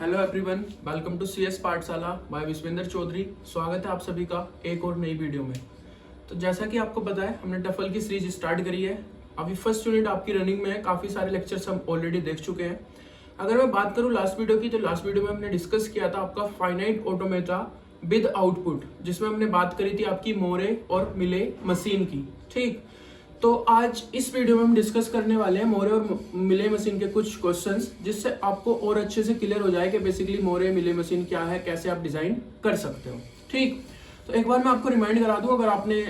Hello everyone, welcome to CS Pathshala by Vishwendra Chaudhary. स्वागत है आप सभी का एक और नई वीडियो में। तो जैसा कि आपको पता है, हमने टफल की सीरीज स्टार्ट करी है। अभी फर्स्ट यूनिट आपकी रनिंग में है। काफ़ी सारे लेक्चर्स हम ऑलरेडी देख चुके हैं। अगर मैं बात करूँ लास्ट वीडियो की, तो लास्ट वीडियो में हमने डिस्कस किया था आपका फाइनाइट ऑटोमेटा विद आउटपुट, जिसमें हमने बात करी थी आपकी मोरे और मिले मशीन की। ठीक, तो आज इस वीडियो में हम डिस्कस करने वाले हैं मोरे और मिले मशीन के कुछ क्वेश्चंस, जिससे आपको और अच्छे से क्लियर हो जाए कि बेसिकली मोरे मिले मशीन क्या है, कैसे आप डिजाइन कर सकते हो। ठीक, तो एक बार मैं आपको रिमाइंड करा दूं, अगर आपने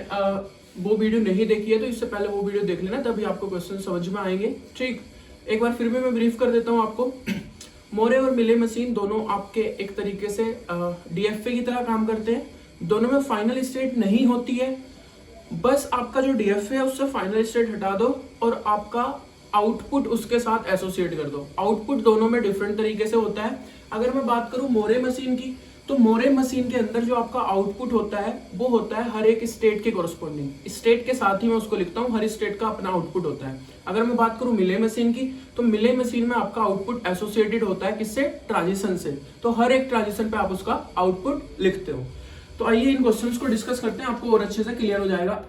वो वीडियो नहीं देखी है तो इससे पहले वो वीडियो देख लेना, तभी आपको क्वेश्चन समझ में आएंगे। ठीक, एक बार फिर भी मैं ब्रीफ कर देता हूँ आपको। मोरे और मिले मशीन दोनों आपके एक तरीके से डीएफए की तरह काम करते हैं। दोनों में फाइनल स्टेट नहीं होती है, बस आपका जो डीएफए है उससे फाइनल स्टेट हटा दो और आपका आउटपुट उसके साथ एसोसिएट कर दो। आउटपुट दोनों में डिफरेंट तरीके से होता है। अगर मैं बात करूं मोरे मशीन की, तो मोरे मशीन के अंदर जो आपका आउटपुट होता है वो होता है हर एक स्टेट के कोरस्पॉन्डिंग। स्टेट के साथ ही मैं उसको लिखता हूं, हर स्टेट का अपना आउटपुट होता है। अगर मैं बात करूं मिले मशीन की, तो मिले मशीन में आपका आउटपुट एसोसिएटेड होता है किससे? ट्रांजिशन से। तो हर एक ट्रांजिशन पे आप उसका आउटपुट लिखते हो। तो आइए इन क्वेश्चंस को डिस्कस करते हैं, आपको और अच्छे से क्लियर हो जाएगा।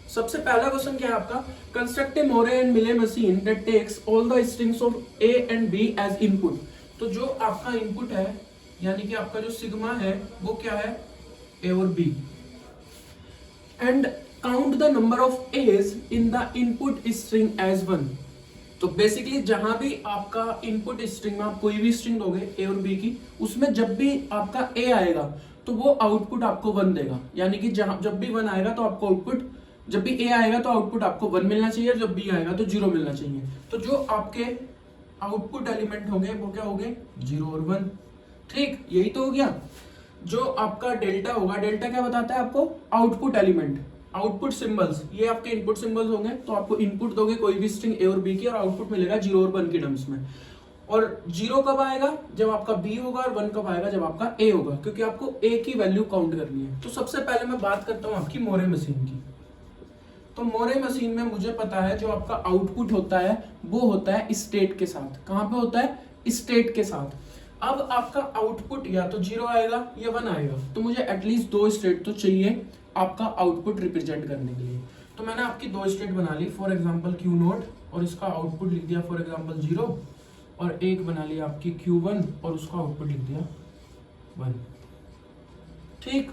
सबसे पहला क्वेश्चन क्या है आपका? Construct a Moore and Mealy machine that takes all the strings of a and b as input. तो जो आपका इनपुट है, यानी कि आपका जो सिग्मा है वो क्या है? ए और b. And count the number of a's in the input string as 1। तो बेसिकली जहां भी आपका इनपुट स्ट्रिंग में आप कोई भी स्ट्रिंग दोगे ए और बी की, उसमें जब भी आपका ए आएगा तो वो आउटपुट आपको 1 देगा। यानी कि जब भी 1 आएगा तो आपको आउटपुट, जब भी ए आएगा तो आउटपुट आपको 1 मिलना चाहिए, जब बी आएगा तो 0 मिलना चाहिए। तो जो आपके आउटपुट एलिमेंट होंगे वो क्या होंगे? 0 और 1। ठीक, यही तो हो गया। जो आपका डेल्टा होगा, डेल्टा क्या बताता है आपको? आउटपुट एलिमेंट, आउटपुट सिंबल्स, ये आपके इनपुट सिंबल्स होंगे। तो आपको इनपुट दोगे कोई भी स्ट्रिंग ए और बी की, और आउटपुट मिलेगा 0 और 1 की टर्म्स में। और 0 कब आएगा? जब आपका बी होगा, और 1 कब आएगा? जब आपका ए होगा, क्योंकि आपको ए की वैल्यू काउंट करनी है। तो सबसे पहले मैं बात करता हूं आपकी मोरे मशीन की। तो मोरे मशीन में मुझे पता है जो आपका आउटपुट होता है वो होता है स्टेट के साथ। कहां पे होता है? स्टेट के साथ। अब आपका आउटपुट या तो 0 आएगा या 1 आएगा, तो मुझे एटलीस्ट 2 स्टेट तो चाहिए आपका आउटपुट रिप्रेजेंट करने के लिए। तो मैंने आपकी 2 स्टेट बना ली, फॉर एग्जाम्पल Q0, और इसका आउटपुट लिख दिया फॉर एग्जाम्पल 0, और एक बना लिया आपकी Q1 और उसका आउटपुट लिख दिया 1। ठीक,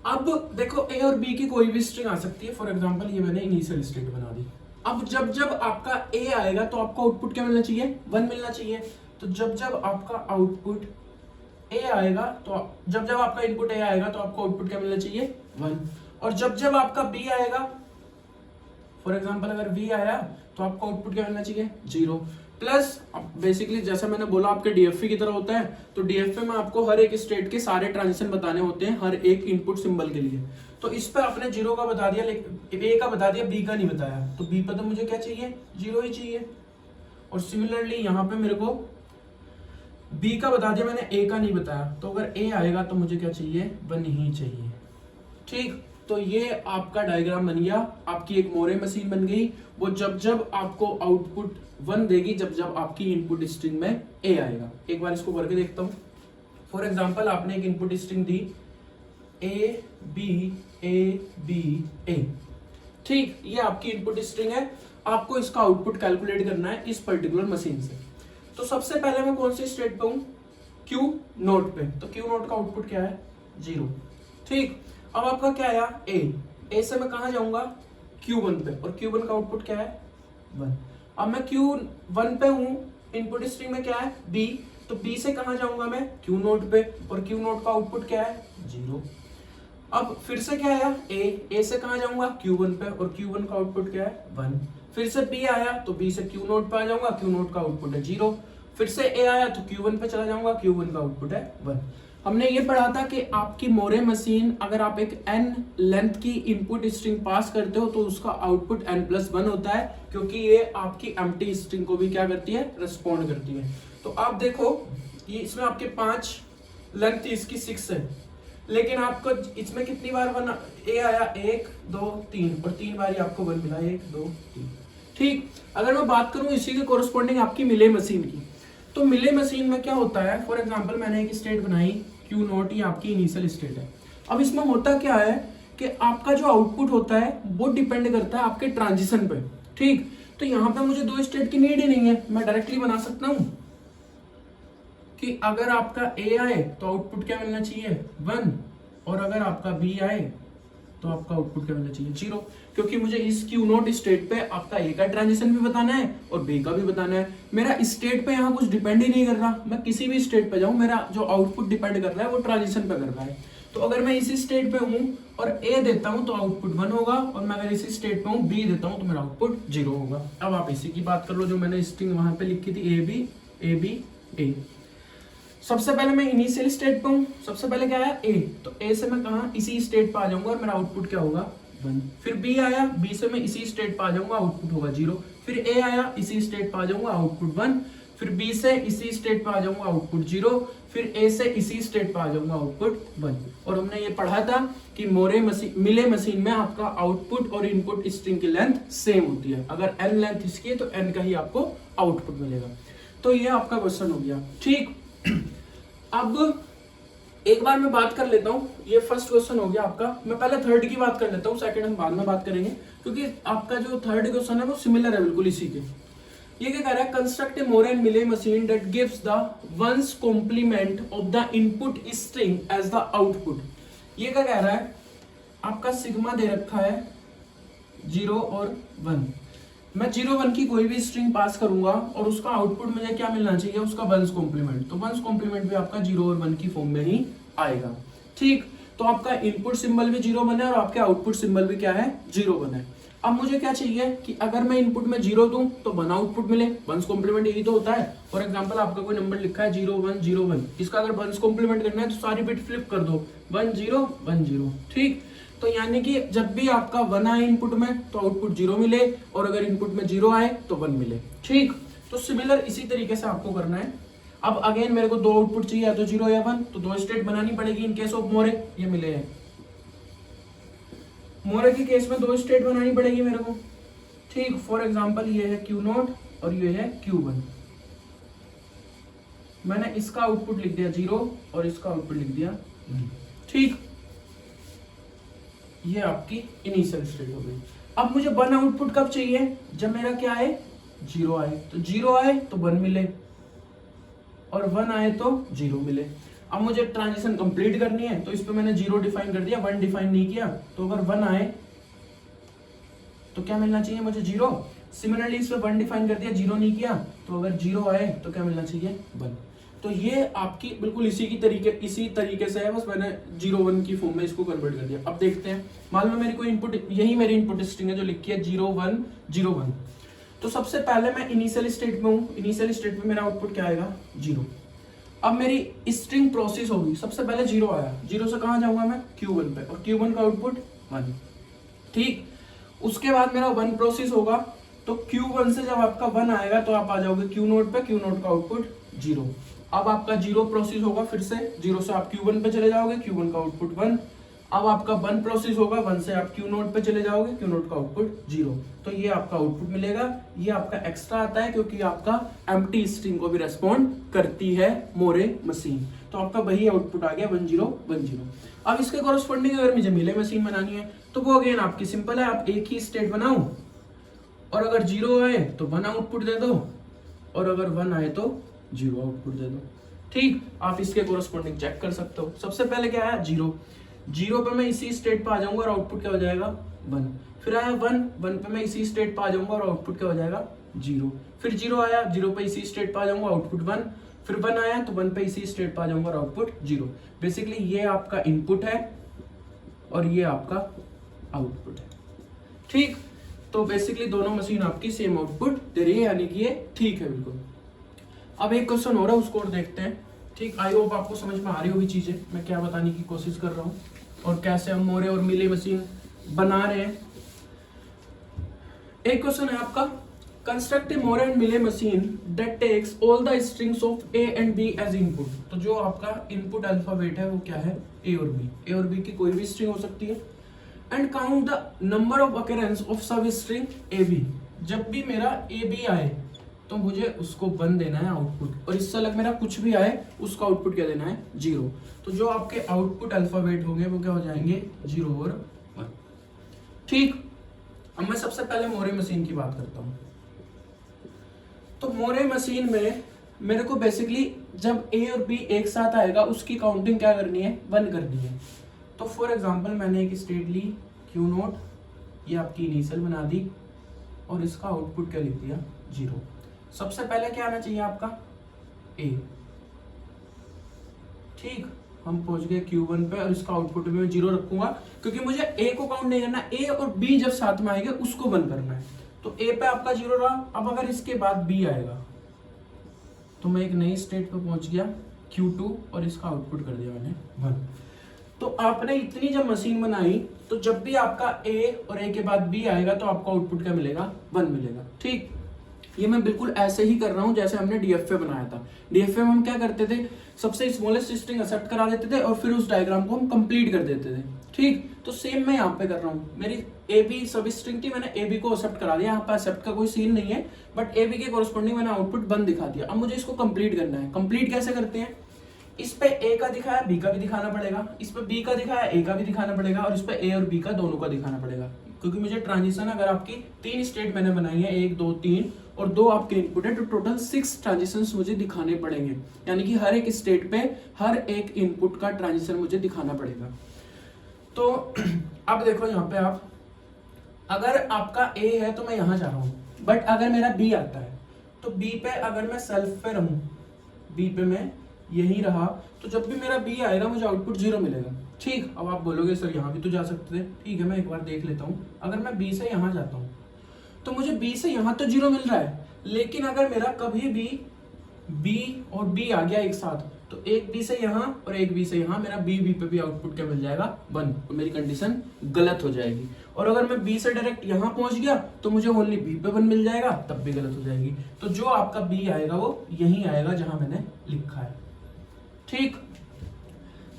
अब देखो ए और बी की कोई भी स्ट्रिंग आ सकती है। फॉर एग्जांपल ये मैंने इनिशियल स्टेट बना दी। अब जब जब आपका ए आएगा तो आपको आउटपुट क्या मिलना चाहिए? 1 मिलना चाहिए। तो जब जब आपका आउटपुट ए आएगा, तो जब जब आपका इनपुट ए आएगा तो आपको आउटपुट क्या मिलना चाहिए? 1। और जब जब आपका बी आएगा, फॉर एग्जांपल अगर बी आया तो आपको आउटपुट क्या मिलना चाहिए? 0। प्लस बेसिकली जैसा मैंने बोला आपके डीएफए की तरह होता है, तो डीएफए में आपको हर एक स्टेट के सारे ट्रांजिशन बताने होते हैं हर एक इनपुट सिंबल के लिए। तो इस पे आपने 0 का बता दिया, लेकिन ए का बता दिया, बी का नहीं बताया। तो बी पे तो मुझे क्या चाहिए? 0 ही चाहिए। और सिमिलरली यहाँ पे मेरे को बी का बता दिया मैंने, ए का नहीं बताया। तो अगर ए आएगा तो मुझे क्या चाहिए? 1 ही चाहिए। ठीक, तो ये आपका डायग्राम बन गया, आपकी एक मोरे मशीन बन गई। वो जब जब आपको आउटपुट 1 देगी जब जब आपकी इनपुट स्ट्रिंग में ए आएगा। एक बार इसको करके देखता हूं। फॉर एग्जांपल आपने एक इनपुट स्ट्रिंग दी A B A B A. ठीक, ये आपकी इनपुट स्ट्रिंग है। आपको इसका आउटपुट कैलकुलेट करना है इस पर्टिकुलर मशीन से। तो सबसे पहले मैं कौन सी स्टेट पे हूं? Q0 पे। तो Q0 का आउटपुट क्या है? 0। ठीक, अब आपका क्या आया? ए से मैं कहा जाऊंगा? Q1 पे, और Q1 का आउटपुट क्या है? 1। अब मैं Q1 पे हूं, इनपुट स्ट्रिंग में क्या है? B। तो B से कहा जाऊंगा मैं? Q0 पे, और Q0 का आउटपुट क्या है? 0। अब फिर से क्या आया? ए से कहा जाऊंगा? Q1 पे, और Q1 का आउटपुट क्या है? 1। फिर से B आया तो B से Q0 पे आ जाऊंगा, Q0 का आउटपुट है 0। फिर से ए आया तो Q1 पे चला जाऊंगा, Q1 का आउटपुट है 1। हमने ये पढ़ा था कि आपकी मोरे मशीन, अगर आप एक n लेंथ की इनपुट स्ट्रिंग पास करते हो तो उसका आउटपुट n+1 होता है, क्योंकि ये आपकी एम्प्टी स्ट्रिंग को भी क्या करती है? रिस्पॉन्ड करती है। तो आप देखो, ये इसमें आपके 5 लेंथ थी, इसकी 6 है, लेकिन आपको इसमें कितनी बार 1 ए आया? 1 2 3, और 3 बार आपको 1 मिला, 1 2 3। ठीक, अगर मैं बात करूं इसी के कोरस्पॉन्डिंग आपकी मिले मशीन की, तो मिले मशीन में क्या होता है, फॉर एग्जांपल मैंने एक स्टेट बनाई क्यू नॉट, ये आपकी इनिशियल स्टेट है। अब इसमें होता क्या है कि आपका जो आउटपुट होता है वो डिपेंड करता है आपके ट्रांजिशन पे, ठीक। तो यहाँ पे मुझे दो स्टेट की नीड ही नहीं है, मैं डायरेक्टली बना सकता हूं कि अगर आपका ए आए तो आउटपुट क्या मिलना चाहिए 1, और अगर आपका बी आए तो आपका आउटपुट क्या मिलना चाहिए 0, क्योंकि मुझे इस क्यू नॉट स्टेट पे आपका ए का ट्रांजिशन भी बताना है और बी का भी बताना है। मेरा स्टेट पे यहाँ कुछ डिपेंड ही नहीं कर रहा, मैं किसी भी स्टेट पे जाऊं मेरा जो आउटपुट डिपेंड कर रहा है वो ट्रांजिशन पे कर रहा है। तो अगर मैं इसी स्टेट पे हूँ और ए देता हूँ तो आउटपुट 1 होगा, और मैं अगर इसी स्टेट पे हूँ बी देता हूँ तो मेरा आउटपुट 0 होगा। अब आप इसी की बात कर लो, जो मैंने स्ट्रिंग वहां पे लिखी थी ए बी ए। सबसे पहले मैं इनिशियल स्टेट पे हूँ, सबसे पहले क्या आया ए, तो ए से मैं कहा इसी स्टेट पे आ जाऊंगा और मेरा आउटपुट क्या होगा 1। फिर बी आया, बी से मैं इसी स्टेट पे आ जाऊंगा, आउटपुट होगा 0। फिर ए आया, इसी स्टेट पे आ जाऊंगा, आउटपुट 1। फिर बी से इसी स्टेट पे आ जाऊंगा, आउटपुट 0। फिर ए से इसी स्टेट पे आ जाऊंगा, आउटपुट 1। और हमने ये पढ़ा था कि मिले मशीन में आपका आउटपुट और इनपुट स्ट्रिंग की लेंथ सेम होती है, अगर n लेंथ इसकी है तो n का ही आपको आउटपुट मिलेगा। तो ये आपका क्वेश्चन हो गया, ठीक। अब एक बार मैं बात कर लेता हूँ, ये फर्स्ट क्वेश्चन हो गया आपका। मैं पहले थर्ड की बात कर लेता हूँ, सेकंड हम बाद में बात करेंगे, क्योंकि आपका जो थर्ड क्वेश्चन है वो सिमिलर है बिल्कुल इसी के। ये क्या कह रहा है, construct a Moore and Mealy machine that gives the one's complement of the input string as the output. ये क्या कह रहा है, आपका सिग्मा दे रखा है 0 और 1, मैं 0 1 की कोई भी स्ट्रिंग पास करूंगा और उसका आउटपुट मुझे क्या मिलना चाहिए, उसका वंस कॉम्प्लीमेंट। तो वंस कॉम्प्लीमेंट भी आपका 0 और 1 की फॉर्म में ही आएगा, ठीक। तो आपका इनपुट सिंबल भी 0 1 है और आपके आउटपुट सिंबल भी क्या है 0 1 है। अब मुझे क्या चाहिए कि अगर मैं इनपुट में 0 दूं तो 1 आउटपुट मिले, वंस कॉम्प्लीमेंट यही तो होता है। फॉर एग्जांपल आपका कोई नंबर लिखा है 0 1 0 1, इसका अगर वंस कॉम्प्लीमेंट करना है तो सारी बिट फ्लिप कर दो 1 0 1 0, ठीक। तो यानी कि जब भी आपका 1 आए इनपुट में तो आउटपुट 0 मिले, और अगर इनपुट में 0 आए तो 1 मिले, ठीक। तो सिमिलर इसी तरीके से आपको करना है। अब अगेन मेरे को दो आउटपुट चाहिए, या तो 0 या 1, तो दो स्टेट बनानी पड़ेगी इन केस ऑफ मोरे, ये मिले हैं मोरे के केस में दो स्टेट बनानी पड़ेगी मेरे को, ठीक। फॉर एग्जांपल ये है क्यू नॉट और ये है Q1। मैंने इसका आउटपुट लिख दिया 0 और इसका आउटपुट लिख दिया 1, ठीक। ये आपकी इनिशियल स्टेट हो गई। अब मुझे 1 आउटपुट कब चाहिए, जब मेरा क्या आए 0 आए, तो 0 आए तो 1 मिले और 1 आए तो 0 मिले। अब मुझे ट्रांजिशन कंप्लीट करनी है तो इस पे मैंने 0 डिफाइन कर दिया, 1 डिफाइन नहीं किया, तो अगर 1 आए तो क्या मिलना चाहिए मुझे 0। सिमिलरली इस पे 1 डिफाइन कर दिया, 0 नहीं किया, तो अगर 0 आए तो क्या मिलना चाहिए 1। तो ये आपकी बिल्कुल इसी तरीके से है, बस मैंने 0 1 की फॉर्म में इसको कन्वर्ट कर दिया। अब देखते हैं, मान लो मेरी कोई इनपुट, यही मेरी इनपुट स्ट्रिंग है जो लिखी है 0 1 0 1। तो सबसे पहले मैं इनिशियल स्टेट में हूँ, इनिशियल स्टेट में मेरा आउटपुट क्या आएगा 0। अब मेरी स्ट्रिंग प्रोसेस होगी, सबसे पहले 0 आया, 0 से कहाँ जाऊंगा मैं Q1 पे, और Q1 का आउटपुट 1, ठीक। उसके बाद मेरा 1 प्रोसेस होगा, तो Q1 से जब आपका 1 आएगा तो आप आ जाओगे Q नोट पे, Q नोट का आउटपुट 0। अब आपका 0 प्रोसेस होगा, फिर से 0 से आप Q1 पे चले जाओगे, Q1 का आउटपुट 1। अब आपका 1 प्रोसेस होगा, 1 से आप Q नोट पे चले जाओगे, Q नोट का आउटपुट 0। तो ये आपका आउटपुट मिलेगा। ये आपका एक्स्ट्रा आता है क्योंकि आपका एम्प्टी स्ट्रिंग को भी रेस्पॉन्ड करती है मोरे मशीन। तो आपका वही आउटपुट आ गया 1 0 1 0। अब इसके कॉरस्पॉन्डिंग अगर मुझे मिले मशीन बनानी है तो वो अगेन आपकी सिंपल है, आप एक ही स्टेट बनाओ और अगर 0 आए तो 1 आउटपुट दे दो, और अगर 1 आए तो 0 आउटपुट दे दो, ठीक। आप इसके कॉरस्पॉन्डिंग चेक कर सकते हो। सबसे पहले क्या आया 0, 0 पे मैं इसी स्टेट पे आ जाऊंगा और आउटपुट क्या हो जाएगा 1। फिर आया 1, 1 पे मैं इसी स्टेट पे आ जाऊंगा और आउटपुट क्या हो जाएगा 0। फिर 0 आया, 0 पे इसी स्टेट पे आ जाऊंगा, आउटपुट 1। फिर 1 आया तो 1 पे इसी स्टेट पे आ जाऊंगा और आउटपुट 0। बेसिकली ये आपका इनपुट है और ये आपका आउटपुट है, ठीक। तो बेसिकली दोनों मशीन आपकी सेम आउटपुट दे रही है, यानी कि ये ठीक है बिल्कुल। अब एक क्वेश्चन हो रहा है, उसको और देखते हैं, ठीक। आई होप आपको समझ में आ रही होगी चीजें मैं क्या बताने की कोशिश कर रहा हूँ और कैसे हम मोरे और मिले मशीन बना रहे हैं। एक क्वेश्चन है आपका, construct a Moore and Mealy machine that takes all the strings of a and b as input. तो जो आपका इनपुट अल्फाबेट है वो क्या है ए और बी, ए और बी की कोई भी स्ट्रिंग हो सकती है। And count the number of occurrence of substring a b. जब भी मेरा ए बी आए तो मुझे उसको 1 देना है आउटपुट, और इससे अलग मेरा कुछ भी आए उसका आउटपुट क्या देना है 0। तो जो आपके आउटपुट अल्फाबेट होंगे वो क्या हो जाएंगे 0 और 1। ठीक, अब मैं सबसे पहले मोरे मशीन की बात करता हूँ। तो मोरे मशीन में मेरे को बेसिकली जब ए और बी एक साथ आएगा उसकी काउंटिंग क्या करनी है 1 करनी है। तो फॉर एग्जांपल मैंने एक स्टेट ली Q0, ये आपकी इनिशियल बना दी और इसका आउटपुट क्या लिख दिया 0। सबसे पहले क्या आना चाहिए आपका A। ठीक, हम पहुंच गए Q1 पे और इसका आउटपुट भी मैं 0 रखूंगा क्योंकि मुझे A को काउंट नहीं करना, A और B जब साथ में आएंगे उसको 1 करना है। तो A पे आपका 0 रहा। अब अगर इसके बाद B आएगा तो मैं एक नई स्टेट पे पहुंच गया Q2 और इसका आउटपुट कर दिया मैंने 1। तो आपने इतनी जब मशीन बनाई तो जब भी आपका A और A के बाद B आएगा तो आपको आउटपुट क्या मिलेगा 1 मिलेगा। ठीक, ये मैं बिल्कुल ऐसे ही कर रहा हूं जैसे हमने डीएफए बनाया था। डीएफए में हम क्या करते थे, सबसे स्मॉलेस्ट स्ट्रिंग एक्सेप्ट करा देते थे और फिर उस डायग्राम को हम कंप्लीट कर देते थे। ठीक, तो सेम मैं यहाँ पे कर रहा हूँ। मेरी ए बी सब स्ट्रिंग थी, मैंने ए बी को एक्सेप्ट करा दिया। यहाँ पे एक्सेप्ट का कोई सीन नहीं है, बट ए बी के कॉरस्पॉन्डिंग मैंने आउटपुट 1 दिखा दिया। अब मुझे इसको कंप्लीट करना है। कंप्लीट कैसे करते हैं, इस पे ए का दिखाया बी का भी दिखाना पड़ेगा, इस पे बी का दिखाया ए का भी दिखाना पड़ेगा और इस पे ए और बी का दोनों का दिखाना पड़ेगा। क्योंकि मुझे ट्रांजिशन, अगर आपकी 3 स्टेट मैंने बनाई है, 1 2 3 और 2 आपके इनपुट है, तो टोटल 6 ट्रांजिशंस मुझे दिखाने पड़ेंगे। यानी कि हर एक स्टेट पे हर एक इनपुट का ट्रांजिशन मुझे दिखाना पड़ेगा। तो अब देखो यहाँ पे आप, अगर आपका ए है तो मैं यहाँ जा रहा हूँ, बट अगर मेरा बी आता है तो बी पे अगर मैं सेल्फ पे रहूँ, बी पे मैं यही रहा, तो जब भी मेरा बी आएगा मुझे आउटपुट 0 मिलेगा। ठीक, अब आप बोलोगे सर यहाँ भी तो जा सकते थे। ठीक है, मैं एक बार देख लेता हूँ। अगर मैं बी से यहाँ जाता हूँ तो मुझे बी से यहाँ तो 0 मिल रहा है, लेकिन अगर मेरा कभी भी बी और बी आ गया एक साथ, तो एक बी से यहाँ और एक बी से यहाँ, मेरा बी पे भी आउटपुट क्या मिल जाएगा 1, तो मेरी कंडीशन गलत हो जाएगी। और अगर मैं बी से डायरेक्ट यहाँ पहुंच गया तो मुझे ओनली बी पे 1 मिल जाएगा, तब भी गलत हो जाएगी। तो जो आपका बी आएगा वो यही आएगा जहां मैंने लिखा है। ठीक,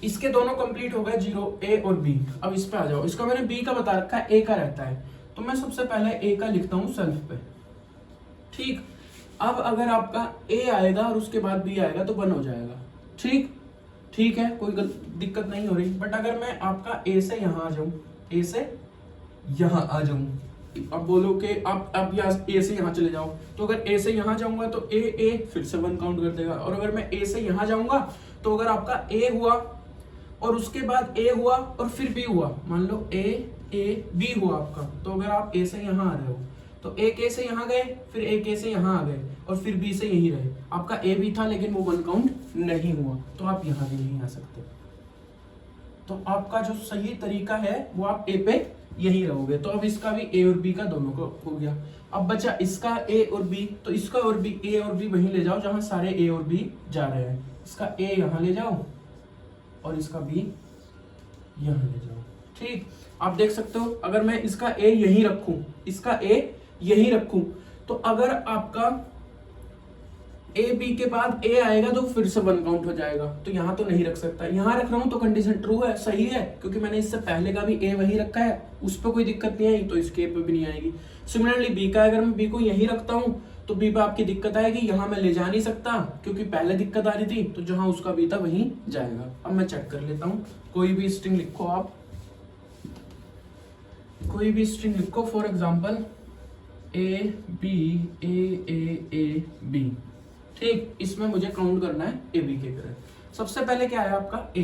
इसके दोनों कंप्लीट हो गए 0, ए और बी। अब इस पे आ जाओ, इसका मैंने बी का बता रखा है, ए का रहता है, तो मैं सबसे पहले ए का लिखता हूं सेल्फ पे। ठीक, अब अगर आपका ए आएगा और उसके बाद बी आएगा तो 1 हो जाएगा। ठीक, ठीक है, कोई दिक्कत नहीं हो रही। बट अगर मैं आपका ए से यहाँ आ जाऊं, ए से यहाँ आ जाऊं, अब बोलो कि आप यहाँ ए से यहाँ चले जाओ, तो अगर ए से यहाँ जाऊंगा तो ए फिर से 1 काउंट कर देगा। और अगर मैं ए से यहाँ जाऊंगा तो अगर आपका ए हुआ और उसके बाद ए हुआ और फिर बी हुआ, मान लो ए बी हुआ आपका, तो अगर आप ए से यहाँ आ रहे हो तो एक ए से यहाँ गए, फिर एक ए से यहाँ आ गए और फिर बी से यहीं रहे, आपका ए भी था लेकिन वो 1 काउंट नहीं हुआ, तो आप यहाँ भी नहीं आ सकते। तो आपका जो सही तरीका है वो आप ए पे यही रहोगे। तो अब इसका भी ए और बी का दोनों को हो गया। अब बचा इसका ए और बी, तो इसका और बी, ए और बी वहीं ले जाओ जहां सारे ए और बी जा रहे हैं। इसका ए यहाँ ले जाओ और इसका बी यहाँ ले जाओ। ठीक, आप देख सकते हो, अगर मैं इसका ए यहीं रखूं, इसका ए यहीं रखूं, तो अगर आपका ए बी के बाद ए आएगा तो फिर से 1 काउंट हो जाएगा। तो यहाँ तो नहीं रख सकता, यहाँ रख रहा हूँ तो कंडीशन ट्रू है, सही है, क्योंकि मैंने इससे पहले का भी ए वही रखा है, उस पर कोई दिक्कत नहीं आई, तो इसके पे भी नहीं आएगी। सिमिलरली बी का अगर मैं बी को यहीं रखता हूँ तो बी पे आपकी दिक्कत आएगी, यहाँ मैं ले जा नहीं सकता क्योंकि पहले दिक्कत आ रही थी, तो जहां उसका बी था वहीं जाएगा। अब मैं चेक कर लेता हूँ, कोई भी स्ट्रिंग लिखो आप, कोई भी स्ट्रिंग लिखो, for example a b b. ठीक, इसमें मुझे काउंट करना है ए बी के तरह। सबसे पहले क्या है आपका ए,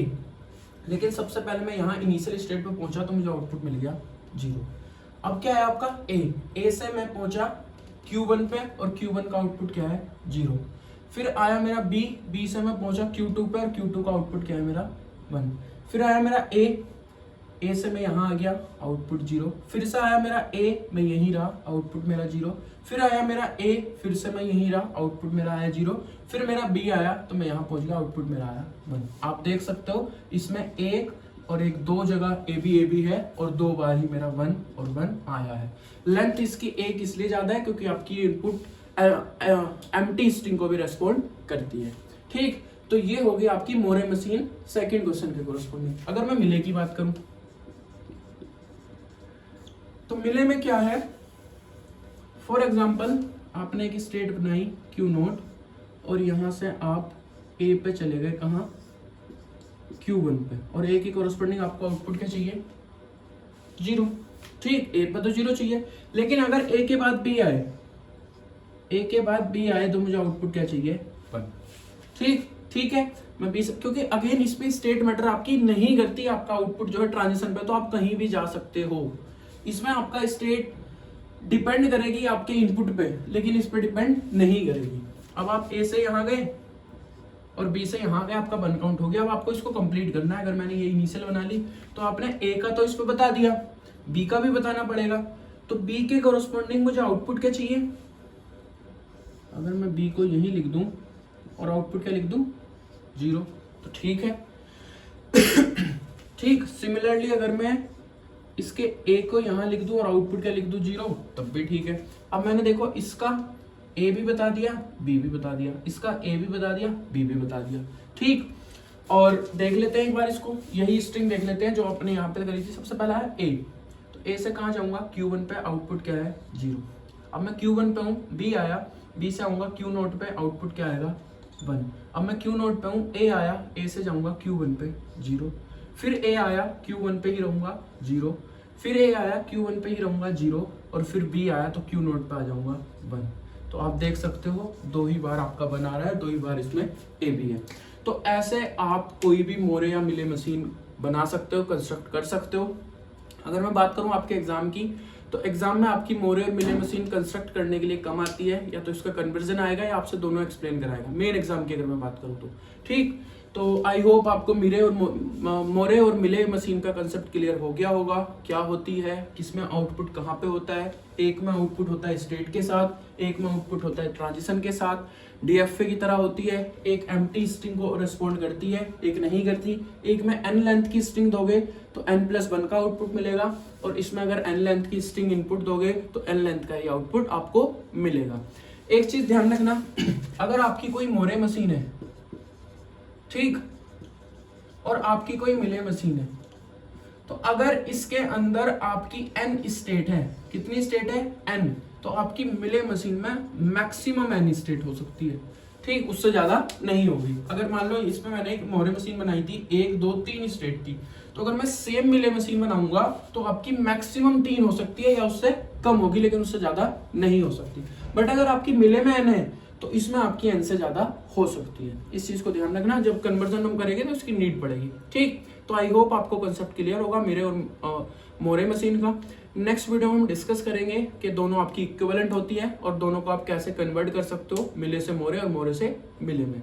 लेकिन सबसे पहले मैं यहाँ इनिशियल स्टेट पे पहुंचा तो मुझे आउटपुट मिल गया 0। अब क्या है आपका ए से मैं पहुंचा Q1 पे और Q1 का आउटपुट क्या है 0। फिर आया मेरा बी से मैं पहुंचा Q2 पे और Q2 का आउटपुट क्या है मेरा 1। फिर आया मेरा ए से मैं यहाँ आ गया, आउटपुट 0। फिर से आया मेरा ए, मैं यहीं रहा, आउटपुट मेरा 0। फिर आया मेरा ए, फिर से मैं यहीं रहा, आउटपुट मेरा आया 0। फिर मेरा बी आया तो मैं यहाँ पहुंच गया, आउटपुट मेरा आया 1। आप देख सकते हो इसमें 1 और 1 2 जगह ए बी है और 2 बार ही मेरा 1 और 1 आया है। लेंथ इसकी 1 इसलिए ज्यादा है क्योंकि आपकी इनपुट एम्प्टी स्ट्रिंग को भी रेस्पॉन्ड करती है। ठीक, तो ये हो गई आपकी मोरे मशीन सेकंड क्वेश्चन के कोरस्पॉन्डिंग। अगर मैं मिले की बात करूं तो मिले में क्या है, फॉर एग्जाम्पल आपने एक स्टेट बनाई Q0 और यहाँ से आप A पे चले गए, कहाँ, Q1 पे, और A की कोरस्पोंडिंग आपको आउटपुट क्या चाहिए, 0। ठीक, A पे तो 0 चाहिए, लेकिन अगर A के बाद B आए, A के बाद B आए तो मुझे आउटपुट क्या चाहिए, 1। ठीक है, मैं B, क्योंकि अगेन इस पे स्टेट मैटर आपकी नहीं करती, आपका आउटपुट जो है ट्रांजिशन पे तो आप कहीं भी जा सकते हो। इसमें आपका स्टेट डिपेंड करेगी आपके इनपुट पे, लेकिन इस पे डिपेंड नहीं करेगी। अब आप A से यहाँ गए और B से यहाँ गए, आपका 1 काउंट हो गया। अब आपको इसको कंप्लीट करना है। अगर मैंने ये इनिशियल बना ली तो आपने A का तो इस पे बता दिया, B का भी बताना पड़ेगा। तो B के कोरस्पोंडिंग मुझे आउटपुट क्या चाहिए, अगर मैं B को यही लिख दूं और आउटपुट क्या लिख दूं, 0, तो ठीक है। ठीक, सिमिलरली अगर मैं इसके A को यहाँ लिख दूं और आउटपुट क्या लिख दूं, 0, तब भी ठीक है। अब मैंने देखो इसका A भी बता दिया, B भी बता दिया, इसका A भी बता दिया, B भी बता दिया। ठीक, और देख लेते हैं एक बार इसको, यही स्ट्रिंग देख लेते हैं जो अपने यहाँ पे करी थी। सबसे पहला है A, तो A से कहाँ जाऊंगा, Q1 पे, आउटपुट क्या है, 0। अब मैं Q1 पे हूँ, B आया, B से आऊंगा Q0 पे, आउटपुट क्या आएगा, 1। अब मैं Q0 पे हूँ, A आया, A से जाऊंगा Q1 पे, 0। फिर A आया, Q1 पे ही रहूंगा, 0। फिर A आया, Q1 पे ही रहूंगा, 0। और फिर B आया तो Q0 पे आ जाऊंगा, 1। तो आप देख सकते हो 2 ही बार आपका 1 आ रहा है, 2 ही बार इसमें A भी है। तो ऐसे आप कोई भी मोरे या मिले मशीन बना सकते हो, कंस्ट्रक्ट कर सकते हो। अगर मैं बात करूं आपके एग्जाम की, तो एग्जाम में आपकी मोरे और मिले मशीन कंस्ट्रक्ट करने के लिए कम आती है, या तो इसका कन्वर्जन आएगा या आपसे दोनों एक्सप्लेन कराएगा, मेन एग्जाम की अगर मैं बात करूं तो। ठीक, तो आई होप आपको मोरे और मिले मशीन का कंसेप्ट क्लियर हो गया होगा, क्या होती है, किसमें आउटपुट कहाँ पे होता है। एक में आउटपुट होता है स्टेट के साथ, एक में आउटपुट होता है ट्रांजिशन के साथ, डीएफए की तरह होती है, एक एम्प्टी स्ट्रिंग को रिस्पॉन्ड करती है, एक नहीं करती। एक में n लेंथ की स्ट्रिंग दोगे तो n+1 का आउटपुट मिलेगा, और इसमें अगर n लेंथ की स्ट्रिंग इनपुट दोगे तो n लेंथ का ही आउटपुट आपको मिलेगा। एक चीज ध्यान रखना, अगर आपकी कोई मोरे मशीन है, ठीक, और आपकी कोई मिले मशीन है, तो अगर इसके अंदर आपकी n स्टेट है, कितनी स्टेट है, n, तो आपकी मिले मशीन में मैक्सिमम n स्टेट हो सकती है। ठीक, उससे ज्यादा नहीं होगी। अगर मान लो इसमें मैंने एक मोरे मशीन बनाई थी, 1 2 3 स्टेट थी, तो अगर मैं सेम मिले मशीन बनाऊंगा तो आपकी मैक्सिमम 3 हो सकती है, या उससे कम होगी, लेकिन उससे ज्यादा नहीं हो सकती। बट अगर आपकी मिले में n है तो इसमें आपकी n से ज्यादा हो सकती है। इस चीज को ध्यान रखना, जब कन्वर्जन हम करेंगे तो उसकी नीड पड़ेगी। ठीक, तो आई होप आपको कंसेप्ट क्लियर होगा मेरे और मोरे मशीन का। नेक्स्ट वीडियो में हम डिस्कस करेंगे कि दोनों आपकी इक्विवेलेंट होती है और दोनों को आप कैसे कन्वर्ट कर सकते हो, मिले से मोरे और मोरे से मिले में।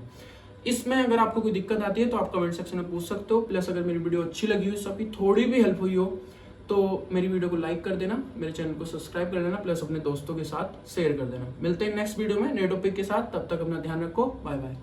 इसमें अगर आपको कोई दिक्कत आती है तो आप कमेंट सेक्शन में पूछ सकते हो। प्लस अगर मेरी वीडियो अच्छी लगी हो, सबकी थोड़ी भी हेल्प हुई हो, तो मेरी वीडियो को लाइक कर देना, मेरे चैनल को सब्सक्राइब कर देना, प्लस अपने दोस्तों के साथ शेयर कर देना। मिलते हैं नेक्स्ट वीडियो में नए टॉपिक के साथ, तब तक अपना ध्यान रखो, बाय बाय।